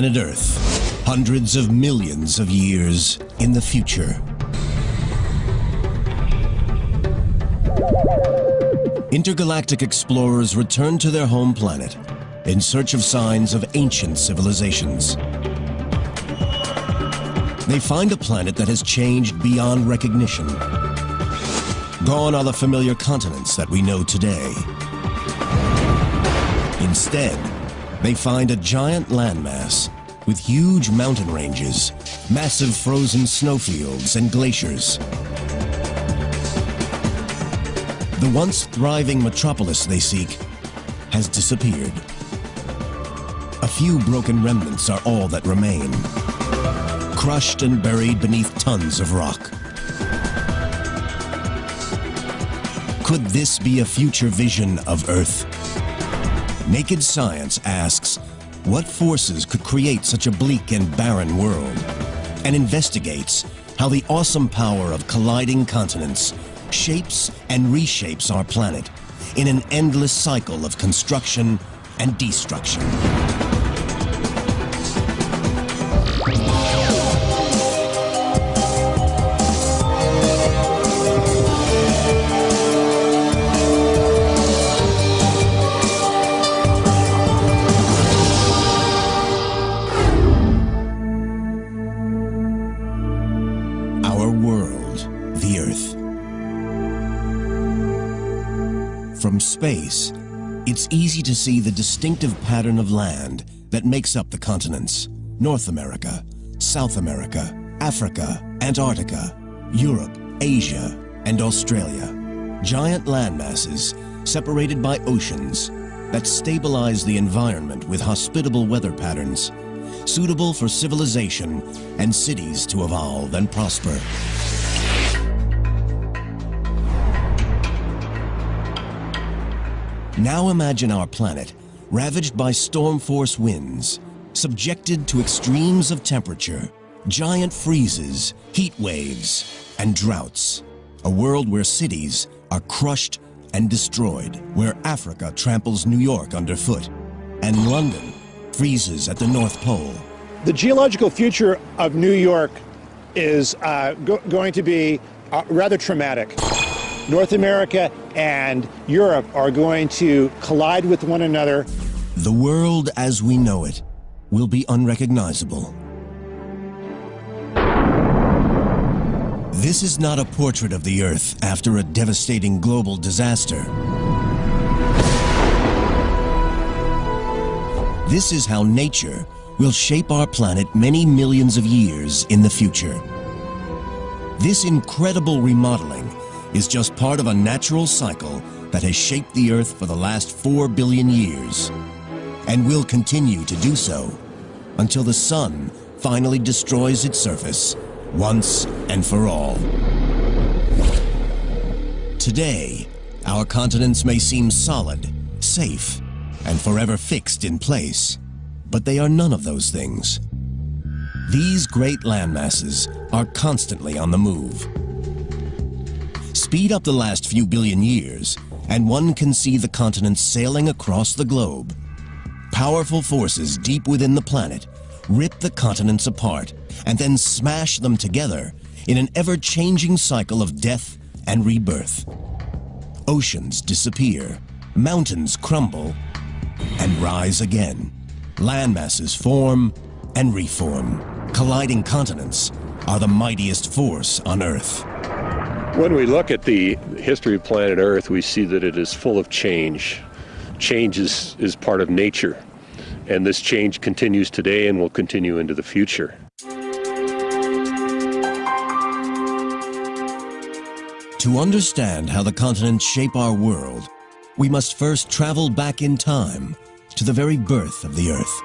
planet Earth, hundreds of millions of years in the future. Intergalactic explorers return to their home planet in search of signs of ancient civilizations. They find a planet that has changed beyond recognition. Gone are the familiar continents that we know today. Instead, they find a giant landmass with huge mountain ranges, massive frozen snowfields, and glaciers. The once thriving metropolis they seek has disappeared. A few broken remnants are all that remain, crushed and buried beneath tons of rock. Could this be a future vision of Earth? Naked Science asks, what forces could create such a bleak and barren world? And investigates how the awesome power of colliding continents shapes and reshapes our planet in an endless cycle of construction and destruction. Our world, the Earth. From space, it's easy to see the distinctive pattern of land that makes up the continents: North America, South America, Africa, Antarctica, Europe, Asia, and Australia. Giant landmasses separated by oceans that stabilize the environment with hospitable weather patterns, suitable for civilization and cities to evolve and prosper. Now imagine our planet ravaged by storm force winds, subjected to extremes of temperature, giant freezes, heat waves, and droughts. A world where cities are crushed and destroyed, where Africa tramples New York underfoot, and London freezes at the North Pole. The geological future of New York is going to be rather traumatic. North America and Europe are going to collide with one another. The world as we know it will be unrecognizable. This is not a portrait of the Earth after a devastating global disaster. This is how nature will shape our planet many millions of years in the future. This incredible remodeling is just part of a natural cycle that has shaped the Earth for the last 4 billion years, and will continue to do so until the sun finally destroys its surface once and for all. Today, our continents may seem solid, safe, and forever fixed in place, but they are none of those things. These great landmasses are constantly on the move. Speed up the last few billion years, and one can see the continents sailing across the globe. Powerful forces deep within the planet rip the continents apart and then smash them together in an ever-changing cycle of death and rebirth. Oceans disappear, mountains crumble, and rise again. Landmasses form and reform. Colliding continents are the mightiest force on Earth. When we look at the history of planet Earth, we see that it is full of change. Change is part of nature, and this change continues today and will continue into the future. To understand how the continents shape our world, we must first travel back in time to the very birth of the Earth.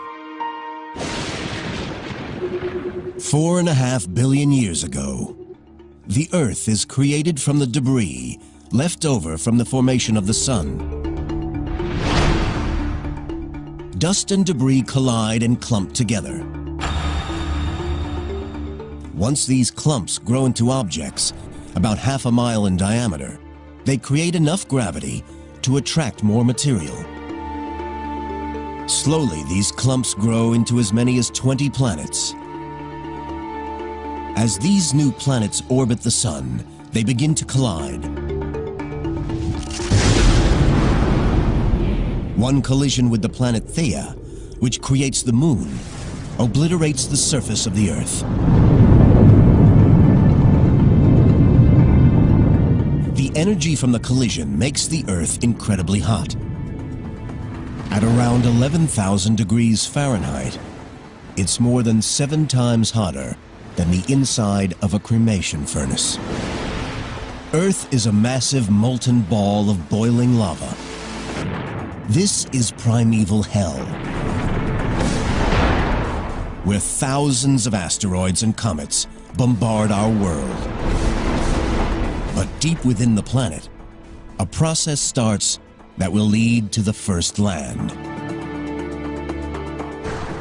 4.5 billion years ago, the Earth is created from the debris left over from the formation of the Sun. Dust and debris collide and clump together. Once these clumps grow into objects about half a mile in diameter, they create enough gravity to attract more material. Slowly, these clumps grow into as many as 20 planets. As these new planets orbit the Sun, they begin to collide. One collision with the planet Theia, which creates the Moon, obliterates the surface of the Earth. The energy from the collision makes the Earth incredibly hot. At around 11,000 degrees Fahrenheit, it's more than 7 times hotter than the inside of a cremation furnace. Earth is a massive molten ball of boiling lava. This is primeval hell, where thousands of asteroids and comets bombard our world. But deep within the planet, a process starts that will lead to the first land.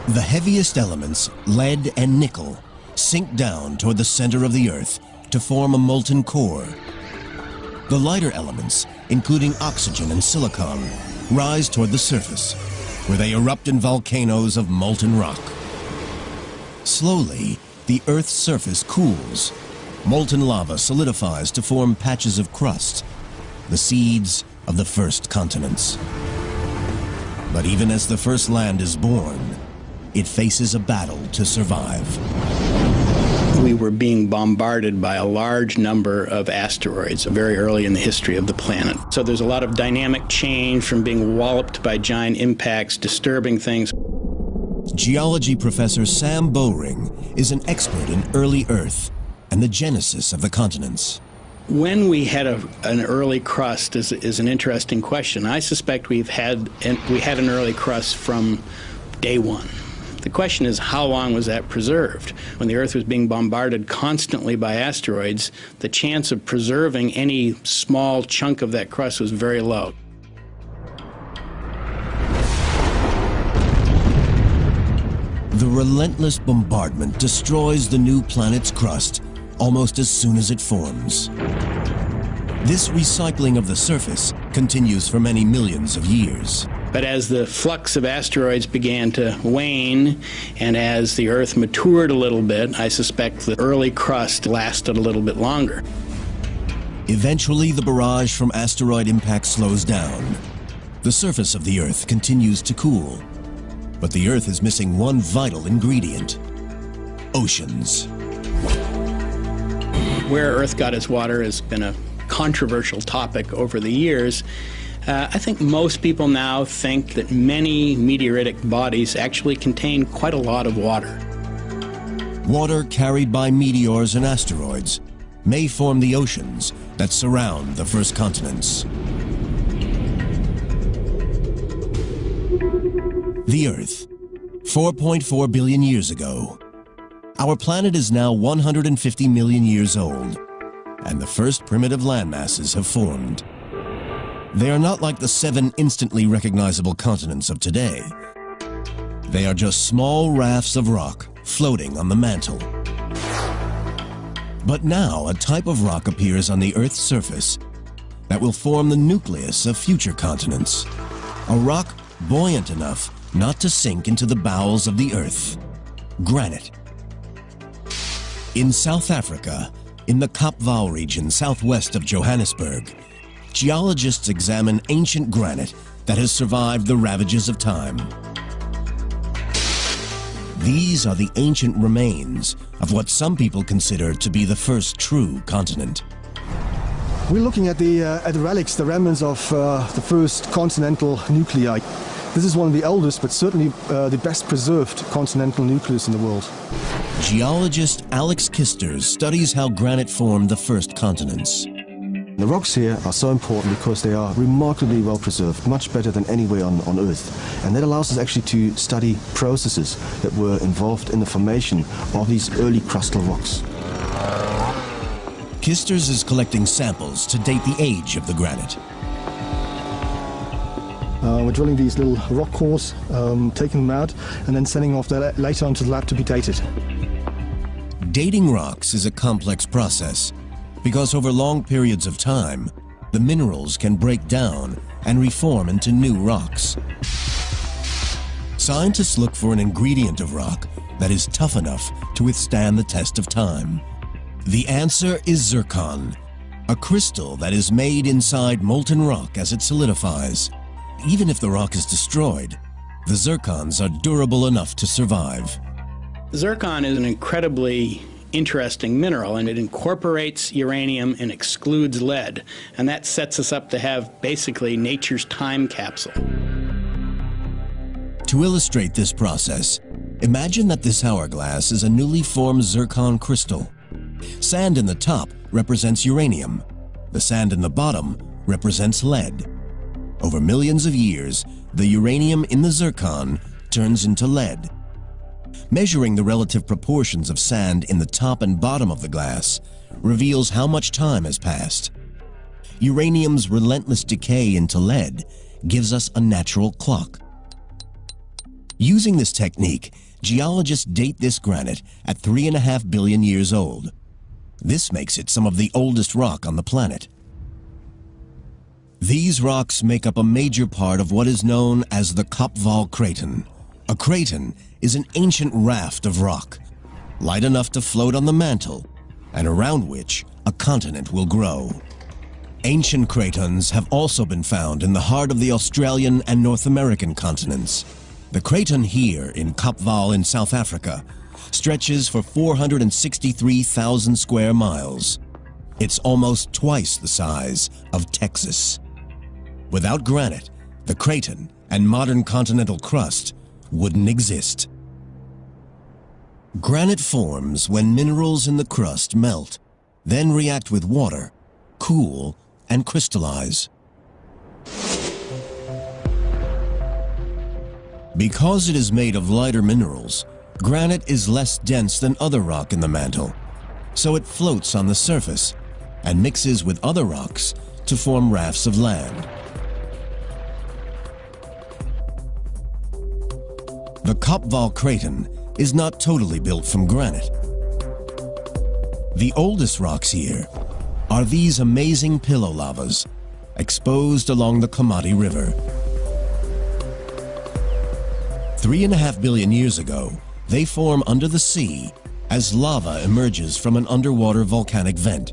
The heaviest elements, lead and nickel, sink down toward the center of the Earth to form a molten core. The lighter elements, including oxygen and silicon, rise toward the surface, where they erupt in volcanoes of molten rock. Slowly, the Earth's surface cools. Molten lava solidifies to form patches of crust, the seeds of the first continents. But even as the first land is born, it faces a battle to survive. We were being bombarded by a large number of asteroids very early in the history of the planet. So there's a lot of dynamic change from being walloped by giant impacts, disturbing things. Geology professor Sam Bowring is an expert in early Earth and the genesis of the continents. When we had an early crust is an interesting question. I suspect we had an early crust from day one. The question is, how long was that preserved? When the Earth was being bombarded constantly by asteroids, the chance of preserving any small chunk of that crust was very low. The relentless bombardment destroys the new planet's crust almost as soon as it forms. This recycling of the surface continues for many millions of years. But as the flux of asteroids began to wane, and as the Earth matured a little bit, I suspect the early crust lasted a little bit longer. Eventually, the barrage from asteroid impact slows down. The surface of the Earth continues to cool. But the Earth is missing one vital ingredient: oceans. Where Earth got its water has been a controversial topic over the years. I think most people now think that many meteoritic bodies actually contain quite a lot of water. Water carried by meteors and asteroids may form the oceans that surround the first continents. The Earth, 4.4 billion years ago. Our planet is now 150 million years old, and the first primitive landmasses have formed. They are not like the 7 instantly recognizable continents of today. They are just small rafts of rock floating on the mantle. But now a type of rock appears on the Earth's surface that will form the nucleus of future continents. A rock buoyant enough not to sink into the bowels of the Earth. Granite. In South Africa, in the Kaapvaal region southwest of Johannesburg, geologists examine ancient granite that has survived the ravages of time. These are the ancient remains of what some people consider to be the first true continent. We're looking at the relics, the remnants of the first continental nuclei. This is one of the oldest, but certainly the best preserved continental nucleus in the world. Geologist Alex Kisters studies how granite formed the first continents. The rocks here are so important because they are remarkably well preserved, much better than anywhere on Earth. And that allows us actually to study processes that were involved in the formation of these early crustal rocks. Kisters is collecting samples to date the age of the granite. We're drilling these little rock cores, taking them out, and then sending them off later onto the lab to be dated. Dating rocks is a complex process because over long periods of time, the minerals can break down and reform into new rocks. Scientists look for an ingredient of rock that is tough enough to withstand the test of time. The answer is zircon, a crystal that is made inside molten rock as it solidifies. Even if the rock is destroyed, the zircons are durable enough to survive. Zircon is an incredibly interesting mineral, and it incorporates uranium and excludes lead, and that sets us up to have basically nature's time capsule. To illustrate this process, imagine that this hourglass is a newly formed zircon crystal. Sand in the top represents uranium. The sand in the bottom represents lead. Over millions of years, the uranium in the zircon turns into lead. Measuring the relative proportions of sand in the top and bottom of the glass reveals how much time has passed. Uranium's relentless decay into lead gives us a natural clock. Using this technique, geologists date this granite at 3.5 billion years old. This makes it some of the oldest rock on the planet. These rocks make up a major part of what is known as the Kopval Craton. A craton is an ancient raft of rock, light enough to float on the mantle, and around which a continent will grow. Ancient cratons have also been found in the heart of the Australian and North American continents. The craton here in Kopval in South Africa stretches for 463,000 square miles. It's almost twice the size of Texas. Without granite, the craton and modern continental crust wouldn't exist. Granite forms when minerals in the crust melt, then react with water, cool, and crystallize. Because it is made of lighter minerals, granite is less dense than other rock in the mantle, so it floats on the surface and mixes with other rocks to form rafts of land. The Kopval Craton is not totally built from granite. The oldest rocks here are these amazing pillow lavas exposed along the Komati River. 3.5 billion years ago, they form under the sea as lava emerges from an underwater volcanic vent.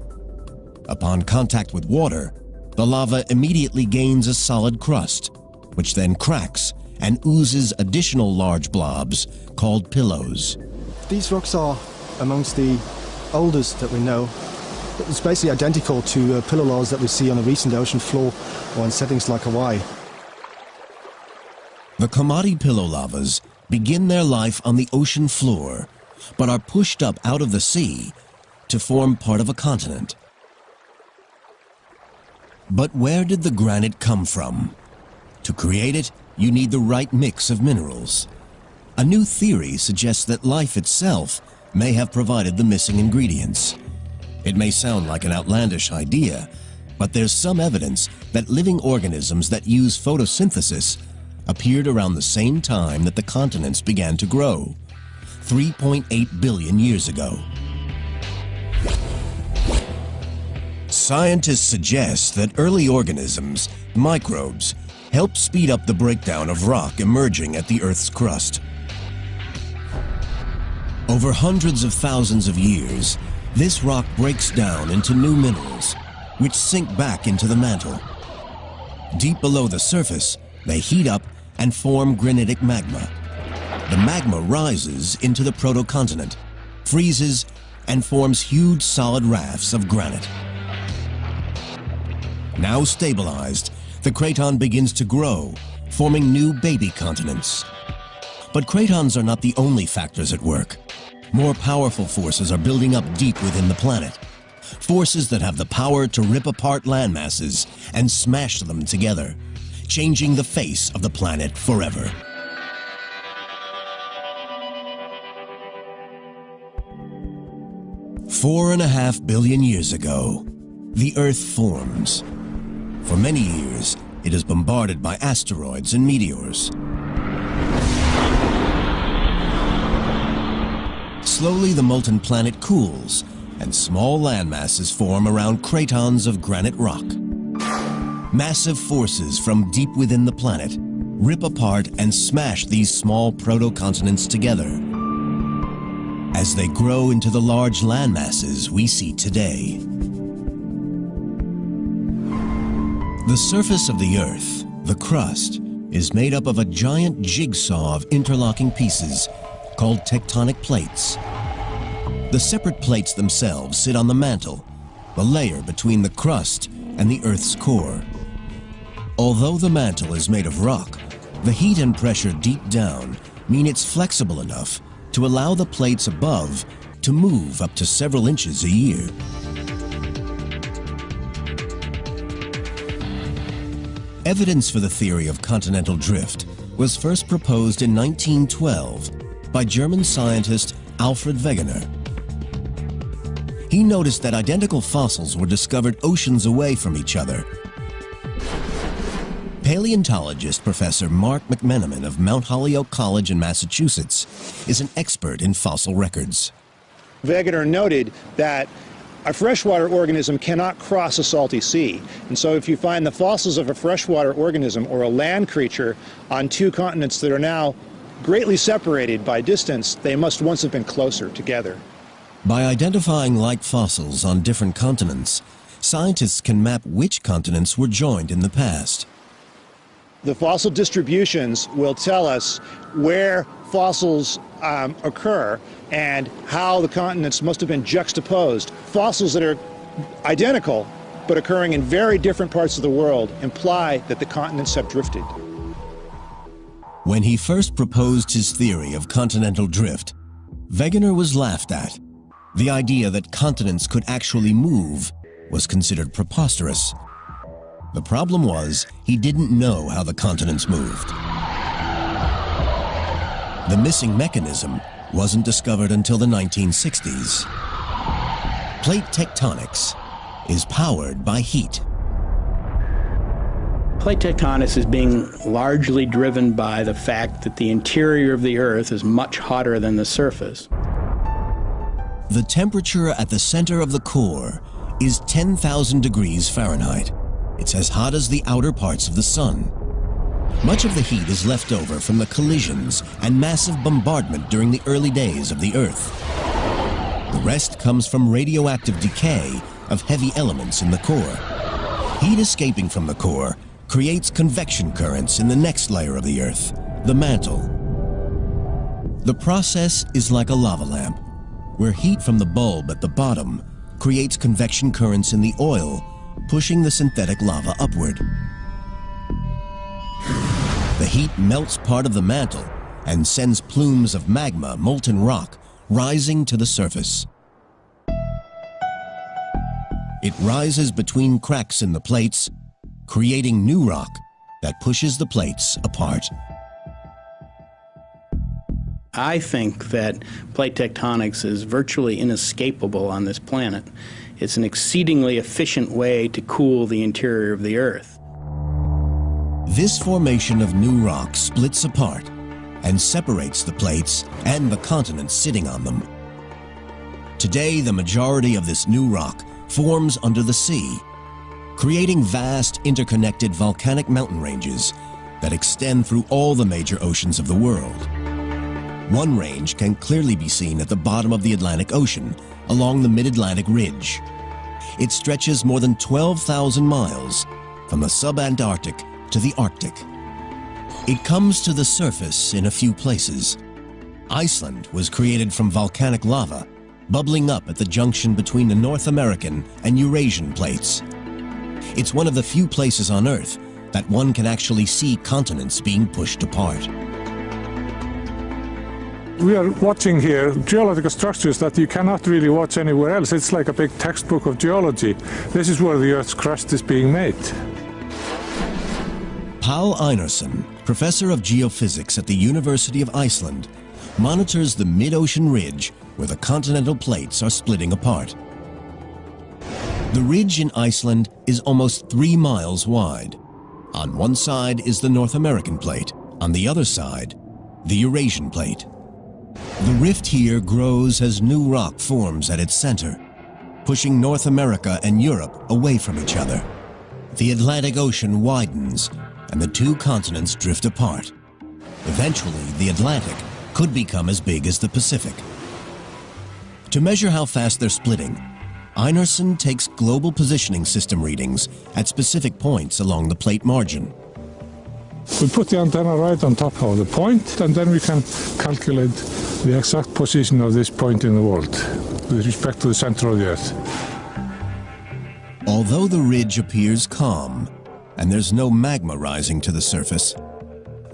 Upon contact with water, the lava immediately gains a solid crust, which then cracks and oozes additional large blobs called pillows. These rocks are amongst the oldest that we know. It's basically identical to pillow lavas that we see on a recent ocean floor or in settings like Hawaii. The Komati pillow lavas begin their life on the ocean floor, but are pushed up out of the sea to form part of a continent. But where did the granite come from? To create it, you need the right mix of minerals. A new theory suggests that life itself may have provided the missing ingredients. It may sound like an outlandish idea, but there's some evidence that living organisms that use photosynthesis appeared around the same time that the continents began to grow, 3.8 billion years ago. Scientists suggest that early organisms, microbes, help speed up the breakdown of rock emerging at the Earth's crust. Over hundreds of thousands of years, this rock breaks down into new minerals, which sink back into the mantle. Deep below the surface, they heat up and form granitic magma. The magma rises into the protocontinent, freezes, and forms huge solid rafts of granite. Now stabilized, the craton begins to grow, forming new baby continents. But cratons are not the only factors at work. More powerful forces are building up deep within the planet. Forces that have the power to rip apart landmasses and smash them together, changing the face of the planet forever. Four and a half billion years ago, the Earth forms. For many years, it is bombarded by asteroids and meteors. Slowly, the molten planet cools, and small landmasses form around cratons of granite rock. Massive forces from deep within the planet rip apart and smash these small proto-continents together as they grow into the large landmasses we see today. The surface of the Earth, the crust, is made up of a giant jigsaw of interlocking pieces called tectonic plates. The separate plates themselves sit on the mantle, the layer between the crust and the Earth's core. Although the mantle is made of rock, the heat and pressure deep down mean it's flexible enough to allow the plates above to move up to several inches a year. Evidence for the theory of continental drift was first proposed in 1912 by German scientist Alfred Wegener. He noticed that identical fossils were discovered oceans away from each other. Paleontologist Professor Mark McMenamin of Mount Holyoke College in Massachusetts is an expert in fossil records. Wegener noted that a freshwater organism cannot cross a salty sea. And so if you find the fossils of a freshwater organism or a land creature on two continents that are now greatly separated by distance, they must once have been closer together. By identifying like fossils on different continents, scientists can map which continents were joined in the past. The fossil distributions will tell us where fossils occur and how the continents must have been juxtaposed. Fossils that are identical but occurring in very different parts of the world imply that the continents have drifted. When he first proposed his theory of continental drift, Wegener was laughed at. The idea that continents could actually move was considered preposterous. The problem was, he didn't know how the continents moved. The missing mechanism wasn't discovered until the 1960s. Plate tectonics is powered by heat. Plate tectonics is being largely driven by the fact that the interior of the Earth is much hotter than the surface. The temperature at the center of the core is 10,000 degrees Fahrenheit. It's as hot as the outer parts of the sun. Much of the heat is left over from the collisions and massive bombardment during the early days of the Earth. The rest comes from radioactive decay of heavy elements in the core. Heat escaping from the core creates convection currents in the next layer of the Earth, the mantle. The process is like a lava lamp, where heat from the bulb at the bottom creates convection currents in the oil, pushing the synthetic lava upward. The heat melts part of the mantle and sends plumes of magma, molten rock, rising to the surface. It rises between cracks in the plates, creating new rock that pushes the plates apart. I think that plate tectonics is virtually inescapable on this planet. It's an exceedingly efficient way to cool the interior of the Earth. This formation of new rock splits apart and separates the plates and the continents sitting on them. Today, the majority of this new rock forms under the sea, creating vast interconnected volcanic mountain ranges that extend through all the major oceans of the world. One range can clearly be seen at the bottom of the Atlantic Ocean, along the Mid-Atlantic Ridge. It stretches more than 12,000 miles from the sub-Antarctic to the Arctic. It comes to the surface in a few places. Iceland was created from volcanic lava, bubbling up at the junction between the North American and Eurasian plates. It's one of the few places on Earth that one can actually see continents being pushed apart. We are watching here geological structures that you cannot really watch anywhere else. It's like a big textbook of geology. This is where the Earth's crust is being made. Paul Einarsson, professor of geophysics at the University of Iceland, monitors the mid-ocean ridge where the continental plates are splitting apart. The ridge in Iceland is almost 3 miles wide. On one side is the North American plate, on the other side, the Eurasian plate. The rift here grows as new rock forms at its center, pushing North America and Europe away from each other. The Atlantic Ocean widens and the two continents drift apart. Eventually, the Atlantic could become as big as the Pacific. To measure how fast they're splitting, Einarsson takes global positioning system readings at specific points along the plate margin. We put the antenna right on top of the point, and then we can calculate the exact position of this point in the world with respect to the center of the Earth. Although the ridge appears calm and there's no magma rising to the surface,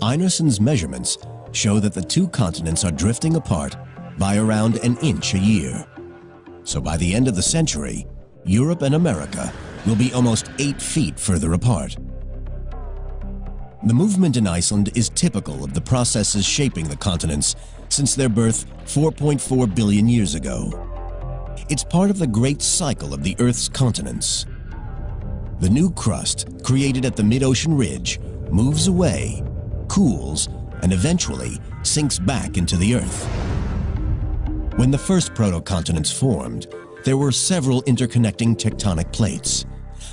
Einarsson's measurements show that the two continents are drifting apart by around an inch a year. So by the end of the century, Europe and America will be almost 8 feet further apart. The movement in Iceland is typical of the processes shaping the continents since their birth 4.4 billion years ago. It's part of the great cycle of the Earth's continents. The new crust, created at the mid-ocean ridge, moves away, cools, and eventually sinks back into the Earth. When the first proto-continents formed, there were several interconnecting tectonic plates,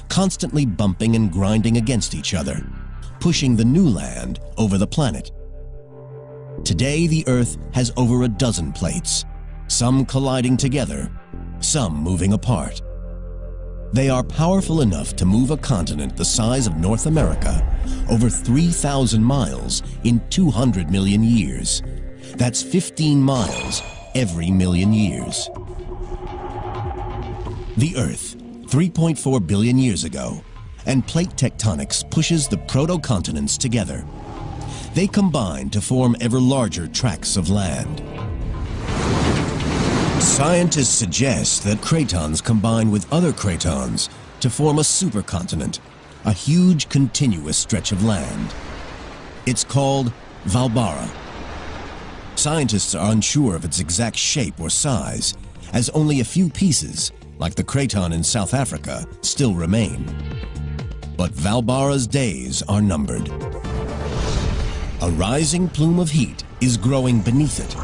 constantly bumping and grinding against each other, pushing the new land over the planet. Today, the Earth has over a dozen plates, some colliding together, some moving apart. They are powerful enough to move a continent the size of North America over 3,000 miles in 200 million years. That's 15 miles every million years. The Earth, 3.4 billion years ago, and plate tectonics pushes the proto-continents together. They combine to form ever larger tracts of land. Scientists suggest that cratons combine with other cratons to form a supercontinent, a huge continuous stretch of land. It's called Valbara. Scientists are unsure of its exact shape or size, as only a few pieces, like the craton in South Africa, still remain. But Valbara's days are numbered. A rising plume of heat is growing beneath it.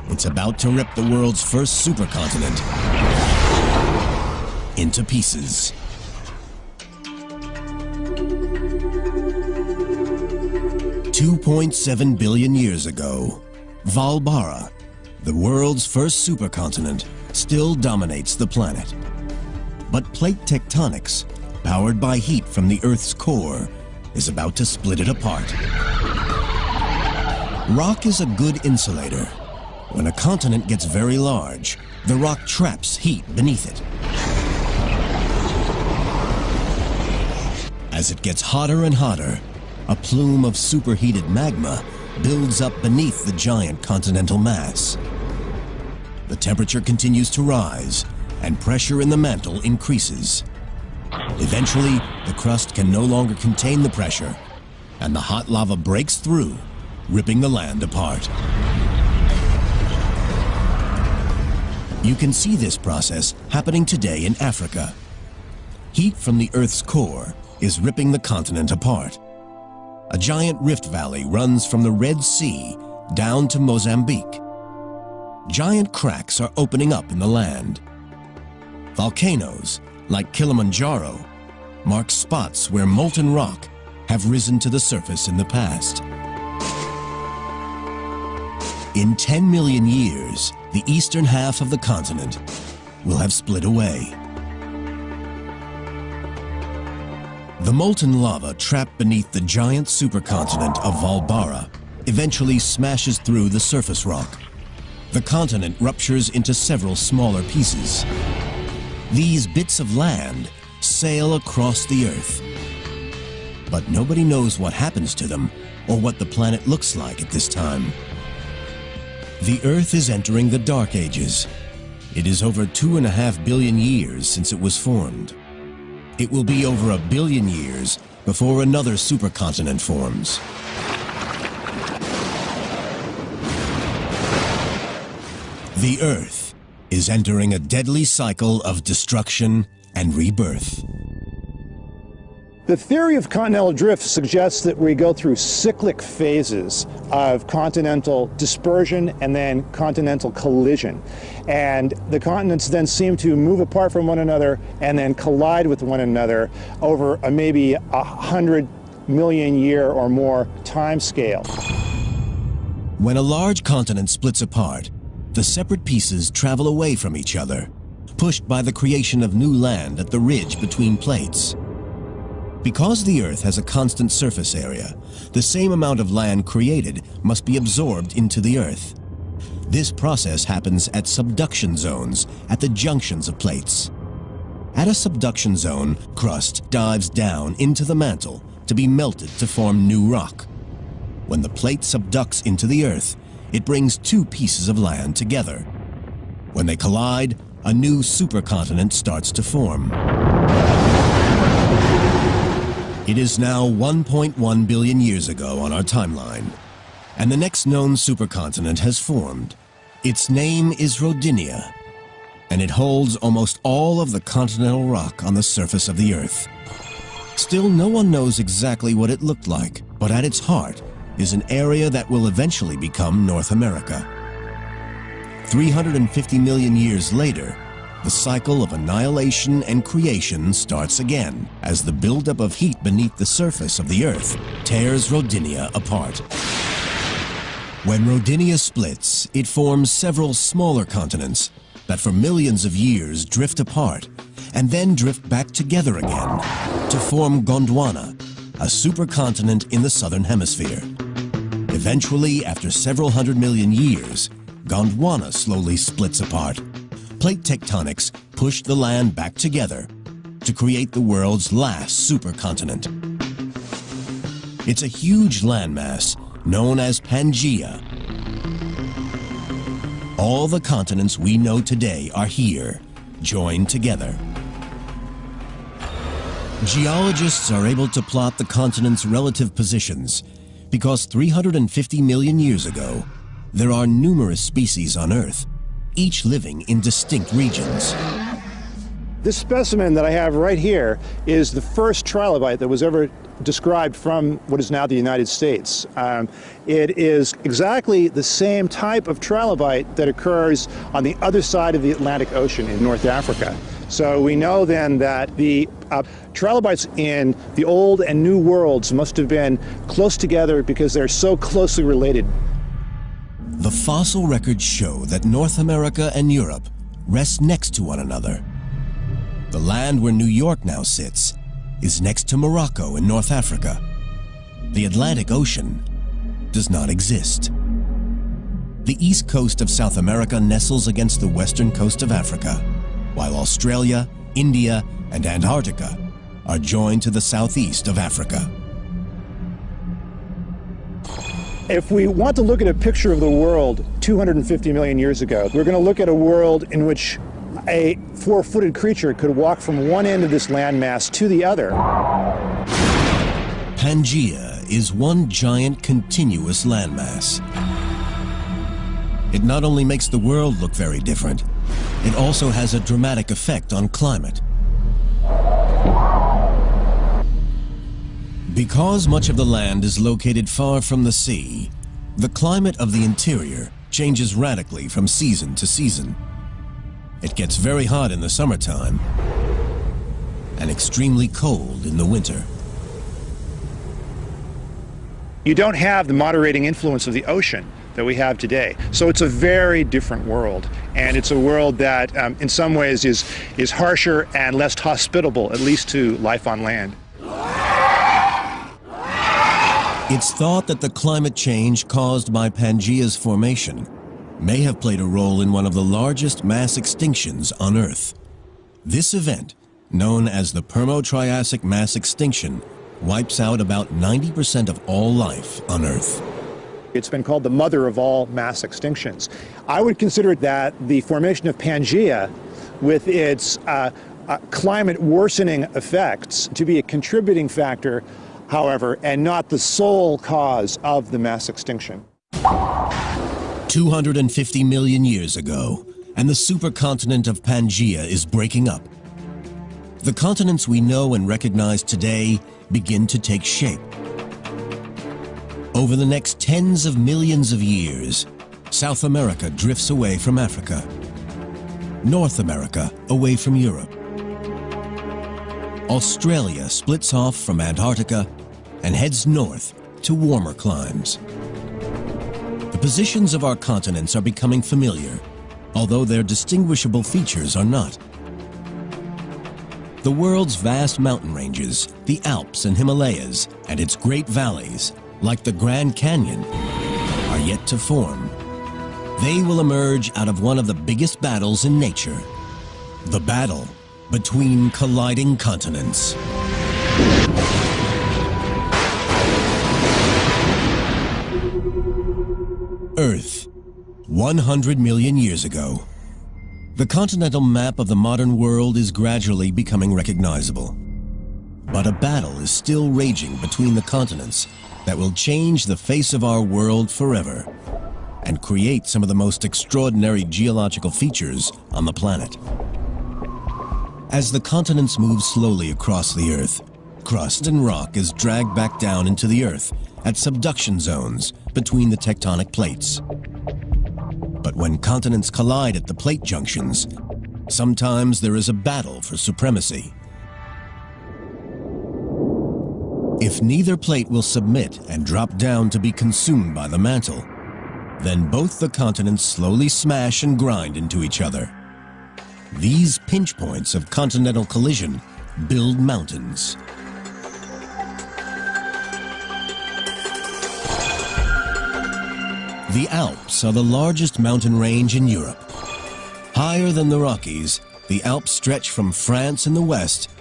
It's about to rip the world's first supercontinent into pieces. $2.7 billion years ago, Valbara, the world's first supercontinent, still dominates the planet. But plate tectonics, powered by heat from the Earth's core, is about to split it apart. Rock is a good insulator. When a continent gets very large, the rock traps heat beneath it. As it gets hotter and hotter, a plume of superheated magma builds up beneath the giant continental mass. The temperature continues to rise, and pressure in the mantle increases. Eventually, the crust can no longer contain the pressure, and the hot lava breaks through, ripping the land apart. You can see this process happening today in Africa. Heat from the Earth's core is ripping the continent apart. A giant rift valley runs from the Red Sea down to Mozambique. Giant cracks are opening up in the land. Volcanoes, like Kilimanjaro, mark spots where molten rock have risen to the surface in the past. In 10 million years, the eastern half of the continent will have split away. The molten lava trapped beneath the giant supercontinent of Valbara eventually smashes through the surface rock. The continent ruptures into several smaller pieces. These bits of land sail across the Earth. But nobody knows what happens to them or what the planet looks like at this time. The Earth is entering the Dark Ages. It is over 2.5 billion years since it was formed. It will be over 1 billion years before another supercontinent forms. The Earth is entering a deadly cycle of destruction and rebirth. The theory of continental drift suggests that we go through cyclic phases of continental dispersion and then continental collision. And the continents then seem to move apart from one another and then collide with one another over maybe 100 million year or more time scale. When a large continent splits apart, the separate pieces travel away from each other, pushed by the creation of new land at the ridge between plates. Because the Earth has a constant surface area, the same amount of land created must be absorbed into the Earth. This process happens at subduction zones at the junctions of plates. At a subduction zone, crust dives down into the mantle to be melted to form new rock. When the plate subducts into the Earth, it brings two pieces of land together. When they collide, a new supercontinent starts to form. It is now 1.1 billion years ago on our timeline, and the next known supercontinent has formed. Its name is Rodinia, and it holds almost all of the continental rock on the surface of the Earth. Still, no one knows exactly what it looked like, but at its heart is an area that will eventually become North America. 350 million years later, the cycle of annihilation and creation starts again as the buildup of heat beneath the surface of the Earth tears Rodinia apart. When Rodinia splits, it forms several smaller continents that for millions of years drift apart and then drift back together again to form Gondwana, a supercontinent in the southern hemisphere. Eventually, after several hundred million years, Gondwana slowly splits apart. Plate tectonics pushed the land back together to create the world's last supercontinent. It's a huge landmass known as Pangaea. All the continents we know today are here, joined together. Geologists are able to plot the continents' relative positions because 350 million years ago, there are numerous species on Earth, each living in distinct regions. This specimen that I have right here is the first trilobite that was ever described from what is now the United States. It is exactly the same type of trilobite that occurs on the other side of the Atlantic Ocean in North Africa. So we know then that the trilobites in the old and new worlds must have been close together because they're so closely related. The fossil records show that North America and Europe rest next to one another. The land where New York now sits is next to Morocco in North Africa. The Atlantic Ocean does not exist. The east coast of South America nestles against the western coast of Africa, while Australia, India, and Antarctica are joined to the southeast of Africa. If we want to look at a picture of the world 250 million years ago, we're going to look at a world in which a four-footed creature could walk from one end of this landmass to the other. Pangaea is one giant continuous landmass. It not only makes the world look very different, it also has a dramatic effect on climate. Because much of the land is located far from the sea, the climate of the interior changes radically from season to season. It gets very hot in the summertime and extremely cold in the winter. You don't have the moderating influence of the ocean that we have today. So it's a very different world. And it's a world that in some ways is harsher and less hospitable, at least to life on land. It's thought that the climate change caused by Pangaea's formation may have played a role in one of the largest mass extinctions on Earth. This event, known as the Permo-Triassic mass extinction, wipes out about 90% of all life on Earth. It's been called the mother of all mass extinctions. I would consider that the formation of Pangaea, with its climate worsening effects, to be a contributing factor, however, and not the sole cause of the mass extinction. 250 million years ago, and the supercontinent of Pangaea is breaking up. The continents we know and recognize today begin to take shape. Over the next tens of millions of years, South America drifts away from Africa, North America away from Europe. Australia splits off from Antarctica, and heads north to warmer climes. The positions of our continents are becoming familiar, although their distinguishable features are not. The world's vast mountain ranges, the Alps and Himalayas, and its great valleys, like the Grand Canyon, are yet to form. They will emerge out of one of the biggest battles in nature, the battle between colliding continents. Earth, 100 million years ago. The continental map of the modern world is gradually becoming recognizable. But a battle is still raging between the continents that will change the face of our world forever and create some of the most extraordinary geological features on the planet. As the continents move slowly across the Earth, crust and rock is dragged back down into the Earth at subduction zones between the tectonic plates. But when continents collide at the plate junctions, sometimes there is a battle for supremacy. If neither plate will submit and drop down to be consumed by the mantle, then both the continents slowly smash and grind into each other. These pinch points of continental collision build mountains. The Alps are the largest mountain range in Europe. Higher than the Rockies, the Alps stretch from France in the west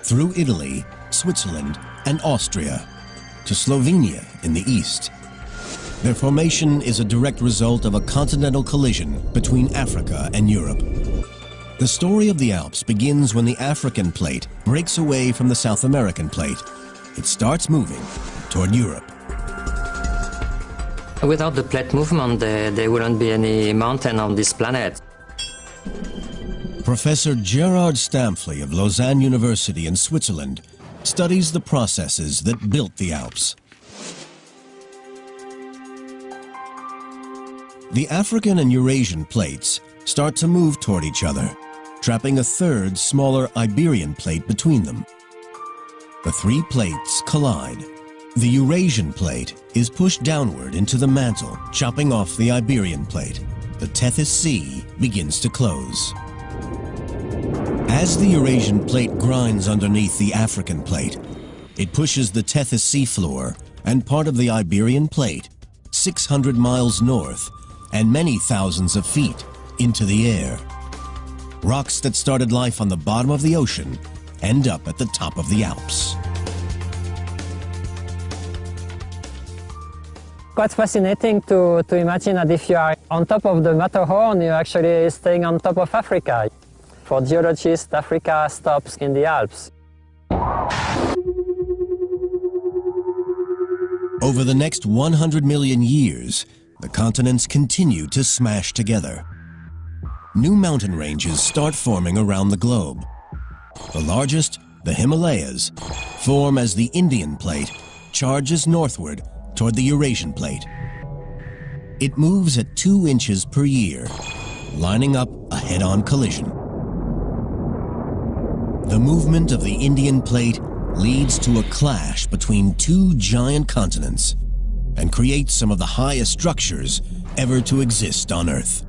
through Italy, Switzerland, and Austria to Slovenia in the east. Their formation is a direct result of a continental collision between Africa and Europe. The story of the Alps begins when the African plate breaks away from the South American plate. It starts moving toward Europe. Without the plate movement, there wouldn't be any mountain on this planet. Professor Gerard Stamfli of Lausanne University in Switzerland studies the processes that built the Alps. The African and Eurasian plates start to move toward each other, trapping a third, smaller Iberian plate between them. The three plates collide. The Eurasian plate is pushed downward into the mantle, chopping off the Iberian plate. The Tethys Sea begins to close. As the Eurasian plate grinds underneath the African plate, it pushes the Tethys Sea floor and part of the Iberian plate 600 miles north and many thousands of feet into the air. Rocks that started life on the bottom of the ocean end up at the top of the Alps. Quite fascinating to imagine that if you are on top of the Matterhorn, you're actually staying on top of Africa. For geologists, Africa stops in the Alps. Over the next 100 million years, the continents continue to smash together. New mountain ranges start forming around the globe. The largest, the Himalayas, form as the Indian plate charges northward toward the Eurasian plate. It moves at 2 inches per year, lining up a head-on collision. The movement of the Indian plate leads to a clash between two giant continents and creates some of the highest structures ever to exist on Earth.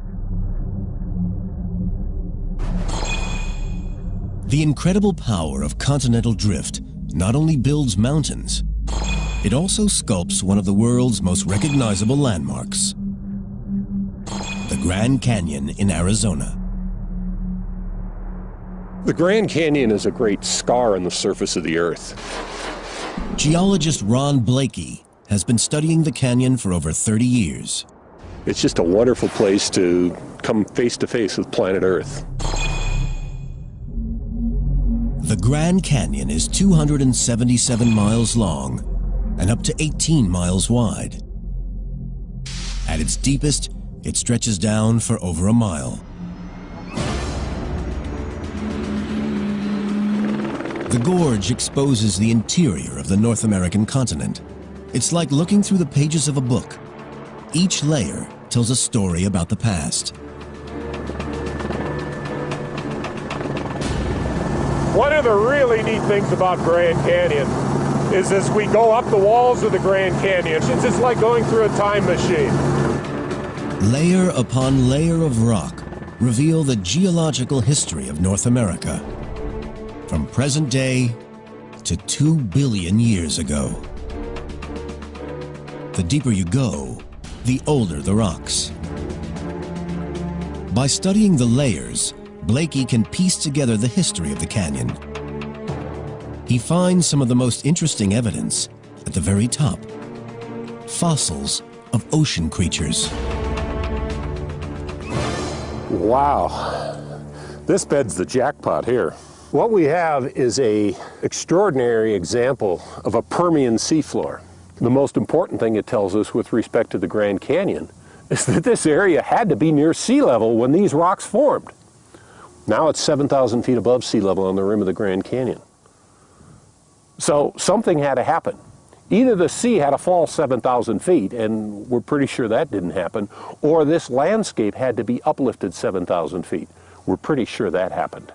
The incredible power of continental drift not only builds mountains, it also sculpts one of the world's most recognizable landmarks, the Grand Canyon in Arizona. The Grand Canyon is a great scar on the surface of the Earth. Geologist Ron Blakey has been studying the canyon for over 30 years. It's just a wonderful place to come face to face with planet Earth. The Grand Canyon is 277 miles long and up to 18 miles wide. At its deepest, it stretches down for over a mile. The gorge exposes the interior of the North American continent. It's like looking through the pages of a book. Each layer tells a story about the past. One of the really neat things about Grand Canyon is as we go up the walls of the Grand Canyon, it's just like going through a time machine. Layer upon layer of rock reveal the geological history of North America, from present day to 2 billion years ago. The deeper you go, the older the rocks. By studying the layers, Blakey can piece together the history of the canyon. He finds some of the most interesting evidence at the very top: fossils of ocean creatures. Wow, this bed's the jackpot here. What we have is an extraordinary example of a Permian seafloor. The most important thing it tells us with respect to the Grand Canyon is that this area had to be near sea level when these rocks formed. Now it's 7,000 feet above sea level on the rim of the Grand Canyon. So something had to happen. Either the sea had to fall 7,000 feet, and we're pretty sure that didn't happen, or this landscape had to be uplifted 7,000 feet. We're pretty sure that happened.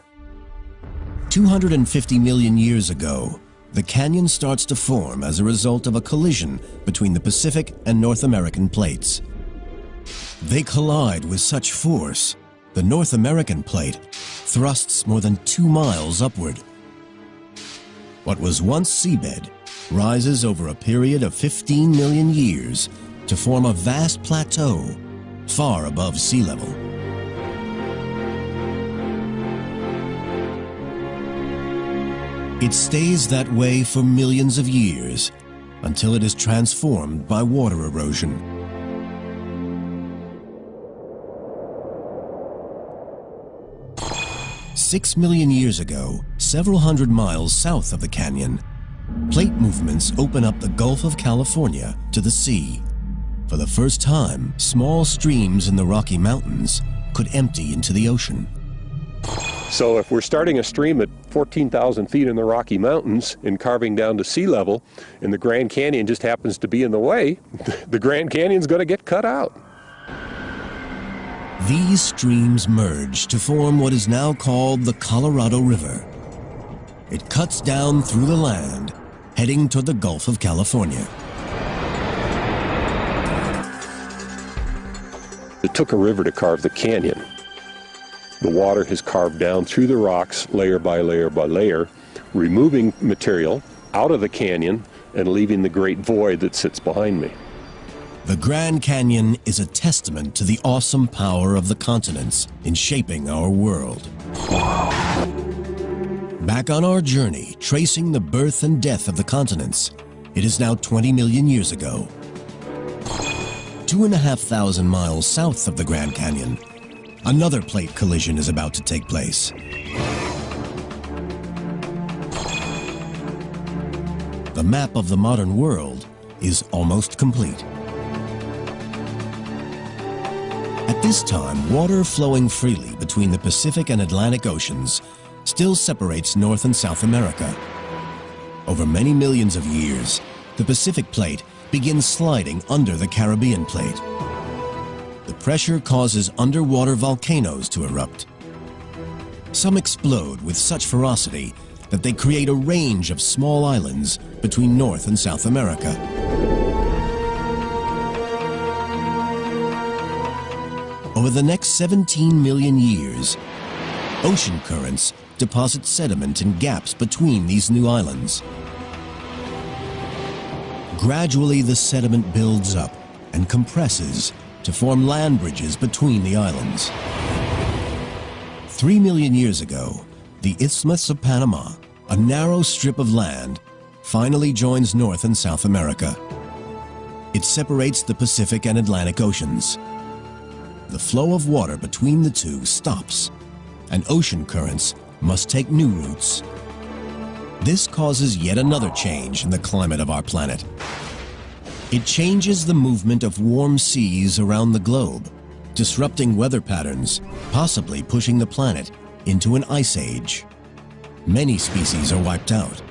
250 million years ago, the canyon starts to form as a result of a collision between the Pacific and North American plates. They collide with such force, the North American plate thrusts more than 2 miles upward. What was once seabed rises over a period of 15 million years to form a vast plateau far above sea level. It stays that way for millions of years until it is transformed by water erosion. "6 million years ago, several hundred miles south of the canyon, plate movements open up the Gulf of California to the sea. For the first time, small streams in the Rocky Mountains could empty into the ocean. So if we're starting a stream at 14,000 feet in the Rocky Mountains and carving down to sea level, and the Grand Canyon just happens to be in the way, the Grand Canyon's going to get cut out. These streams merge to form what is now called the Colorado River. It cuts down through the land, heading toward the Gulf of California. It took a river to carve the canyon. The water has carved down through the rocks layer by layer by layer, removing material out of the canyon and leaving the great void that sits behind me. The Grand Canyon is a testament to the awesome power of the continents in shaping our world. Back on our journey, tracing the birth and death of the continents, it is now 20 million years ago. 2,500 miles south of the Grand Canyon, another plate collision is about to take place. The map of the modern world is almost complete. At this time, water flowing freely between the Pacific and Atlantic Oceans still separates North and South America. Over many millions of years, the Pacific plate begins sliding under the Caribbean plate. The pressure causes underwater volcanoes to erupt. Some explode with such ferocity that they create a range of small islands between North and South America. Over the next 17 million years, ocean currents deposit sediment in gaps between these new islands. Gradually, the sediment builds up and compresses to form land bridges between the islands. 3 million years ago, the Isthmus of Panama, a narrow strip of land, finally joins North and South America. It separates the Pacific and Atlantic Oceans. The flow of water between the two stops, and ocean currents must take new routes. This causes yet another change in the climate of our planet. It changes the movement of warm seas around the globe, disrupting weather patterns, possibly pushing the planet into an ice age. Many species are wiped out.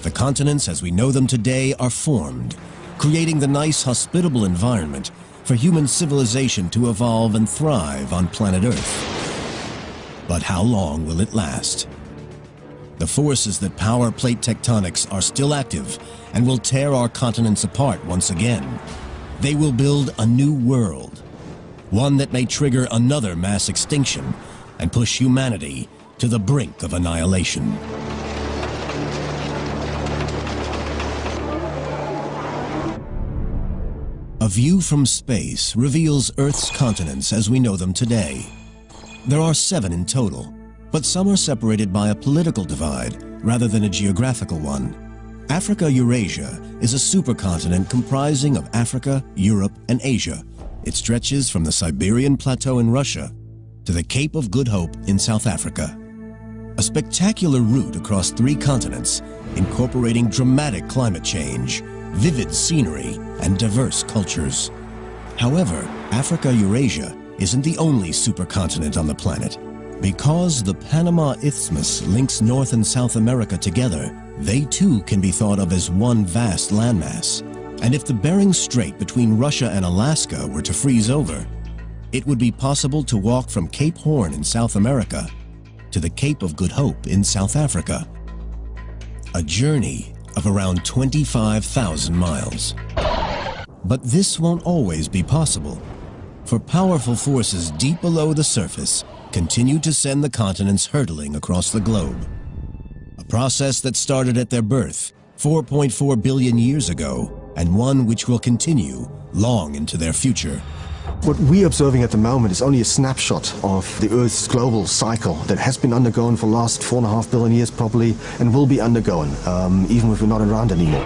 The continents as we know them today are formed, creating the nice, hospitable environment for human civilization to evolve and thrive on planet Earth. But how long will it last? The forces that power plate tectonics are still active and will tear our continents apart once again. They will build a new world, one that may trigger another mass extinction and push humanity to the brink of annihilation. A view from space reveals Earth's continents as we know them today. There are 7 in total, but some are separated by a political divide rather than a geographical one. Africa-Eurasia is a supercontinent comprising of Africa, Europe, and Asia. It stretches from the Siberian Plateau in Russia to the Cape of Good Hope in South Africa. A spectacular route across 3 continents, incorporating dramatic climate change, vivid scenery, and diverse cultures. However, Africa-Eurasia isn't the only supercontinent on the planet. Because the Panama Isthmus links North and South America together, they too can be thought of as one vast landmass. And if the Bering Strait between Russia and Alaska were to freeze over, it would be possible to walk from Cape Horn in South America to the Cape of Good Hope in South Africa. A journey of around 25,000 miles. But this won't always be possible, for powerful forces deep below the surface continue to send the continents hurtling across the globe. A process that started at their birth 4.4 billion years ago, and one which will continue long into their future. What we're observing at the moment is only a snapshot of the Earth's global cycle that has been undergoing for the last 4.5 billion years probably, and will be undergoing, even if we're not around anymore.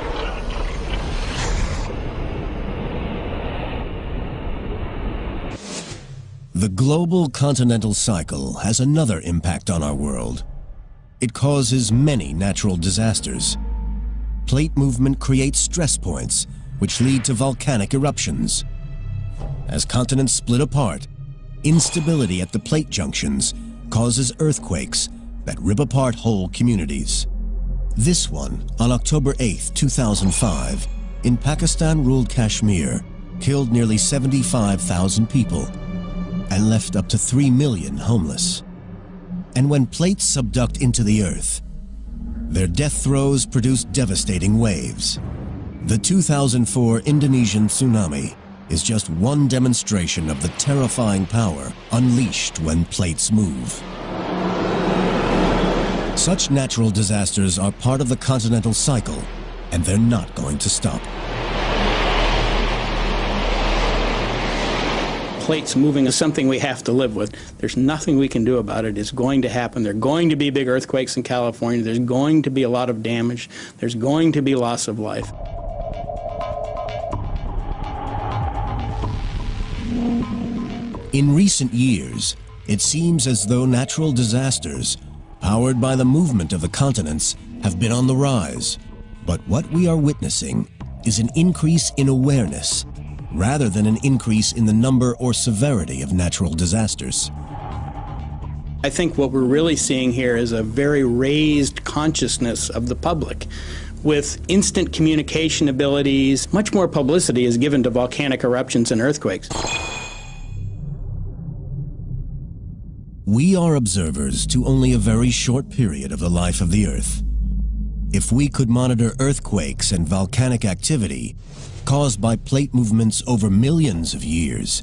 The global continental cycle has another impact on our world. It causes many natural disasters. Plate movement creates stress points, which lead to volcanic eruptions. As continents split apart, instability at the plate junctions causes earthquakes that rip apart whole communities. This one, on October 8, 2005, in Pakistan-ruled Kashmir, killed nearly 75,000 people and left up to 3 million homeless. And when plates subduct into the earth, their death throes produce devastating waves. The 2004 Indonesian tsunami is just one demonstration of the terrifying power unleashed when plates move. Such natural disasters are part of the continental cycle, and they're not going to stop. Plates moving is something we have to live with. There's nothing we can do about it. It's going to happen. There are going to be big earthquakes in California. There's going to be a lot of damage. There's going to be loss of life. In recent years, it seems as though natural disasters, powered by the movement of the continents, have been on the rise. But what we are witnessing is an increase in awareness, rather than an increase in the number or severity of natural disasters. I think what we're really seeing here is a very raised consciousness of the public. With instant communication abilities, much more publicity is given to volcanic eruptions and earthquakes. We are observers to only a very short period of the life of the Earth. If we could monitor earthquakes and volcanic activity caused by plate movements over millions of years,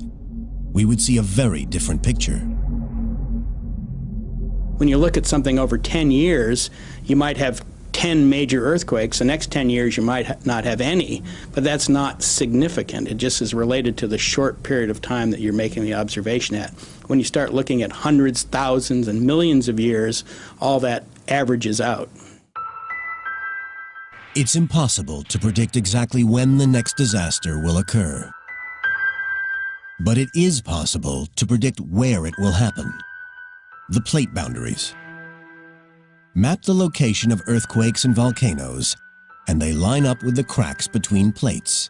we would see a very different picture. When you look at something over 10 years, you might have 10 major earthquakes. The next 10 years you might not have any, but that's not significant. It just is related to the short period of time that you're making the observation at. When you start looking at hundreds, thousands, and millions of years, all that averages out. It's impossible to predict exactly when the next disaster will occur. But it is possible to predict where it will happen. The plate boundaries. Map the location of earthquakes and volcanoes, and they line up with the cracks between plates.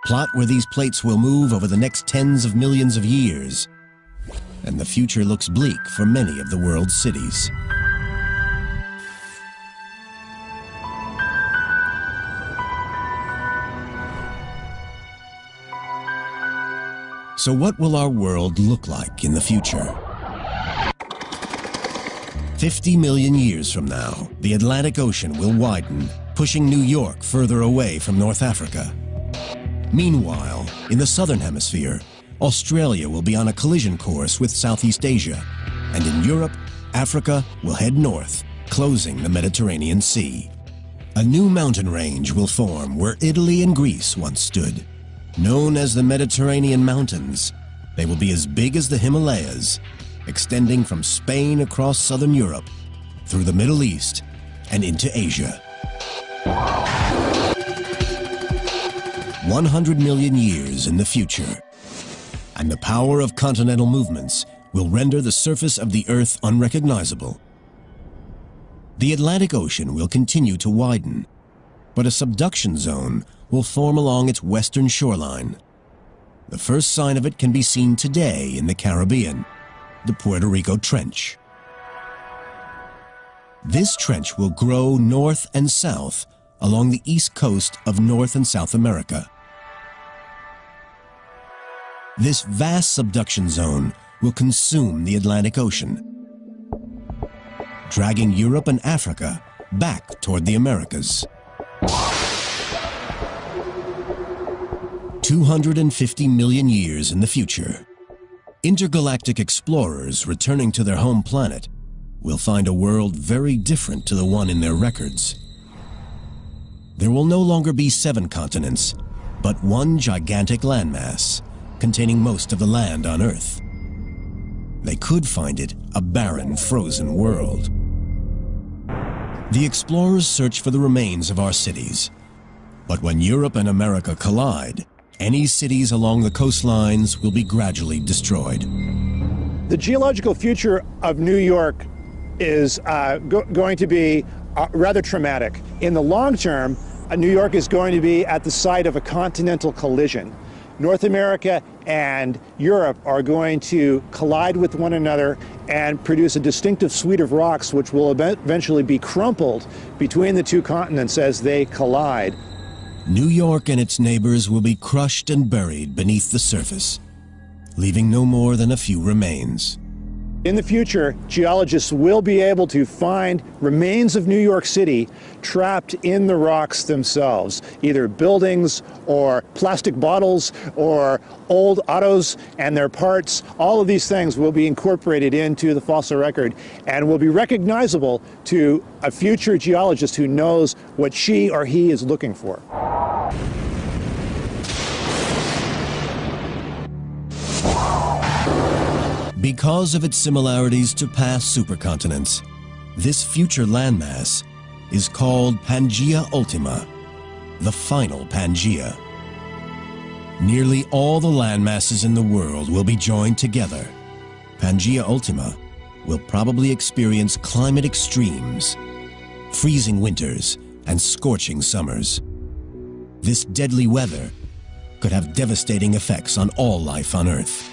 Plot where these plates will move over the next tens of millions of years, and the future looks bleak for many of the world's cities. So what will our world look like in the future? 50 million years from now, the Atlantic Ocean will widen, pushing New York further away from North Africa. Meanwhile, in the southern hemisphere, Australia will be on a collision course with Southeast Asia, and in Europe, Africa will head north, closing the Mediterranean Sea. A new mountain range will form where Italy and Greece once stood. Known as the Mediterranean Mountains, they will be as big as the Himalayas, extending from Spain across southern Europe, through the Middle East, and into Asia. 100 million years in the future, and the power of continental movements will render the surface of the Earth unrecognizable. The Atlantic Ocean will continue to widen, but a subduction zone will form along its western shoreline. The first sign of it can be seen today in the Caribbean, the Puerto Rico Trench. This trench will grow north and south along the east coast of North and South America. This vast subduction zone will consume the Atlantic Ocean, dragging Europe and Africa back toward the Americas. 250 million years in the future, intergalactic explorers returning to their home planet will find a world very different to the one in their records. There will no longer be 7 continents, but one gigantic landmass containing most of the land on Earth. They could find it a barren, frozen world. The explorers search for the remains of our cities. But when Europe and America collide, any cities along the coastlines will be gradually destroyed. The geological future of New York is going to be rather traumatic. In the long term, New York is going to be at the site of a continental collision. North America and Europe are going to collide with one another and produce a distinctive suite of rocks which will eventually be crumpled between the two continents as they collide. New York and its neighbors will be crushed and buried beneath the surface, leaving no more than a few remains. In the future, geologists will be able to find remains of New York City trapped in the rocks themselves, either buildings or plastic bottles or old autos and their parts. All of these things will be incorporated into the fossil record and will be recognizable to a future geologist who knows what she or he is looking for. Because of its similarities to past supercontinents, this future landmass is called Pangaea Ultima, the final Pangaea. Nearly all the landmasses in the world will be joined together. Pangaea Ultima will probably experience climate extremes, freezing winters and scorching summers. This deadly weather could have devastating effects on all life on Earth.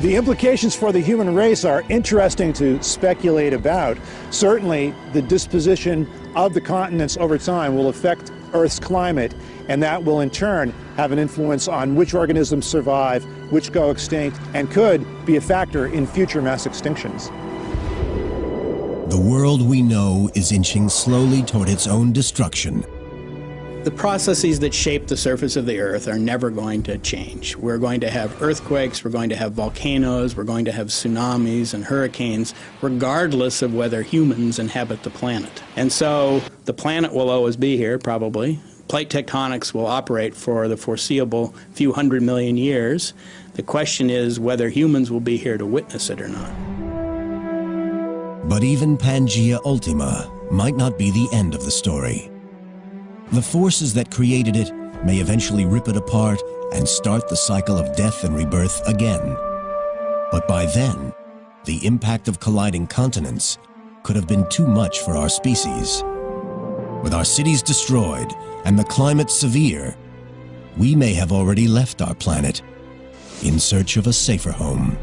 The implications for the human race are interesting to speculate about. Certainly, the disposition of the continents over time will affect Earth's climate, and that will in turn have an influence on which organisms survive, which go extinct, and could be a factor in future mass extinctions. The world we know is inching slowly toward its own destruction. The processes that shape the surface of the Earth are never going to change. We're going to have earthquakes, we're going to have volcanoes, we're going to have tsunamis and hurricanes, regardless of whether humans inhabit the planet. And so the planet will always be here, probably. Plate tectonics will operate for the foreseeable few 100 million years. The question is whether humans will be here to witness it or not. But even Pangaea Ultima might not be the end of the story. The forces that created it may eventually rip it apart and start the cycle of death and rebirth again. But by then, the impact of colliding continents could have been too much for our species. With our cities destroyed and the climate severe, we may have already left our planet in search of a safer home.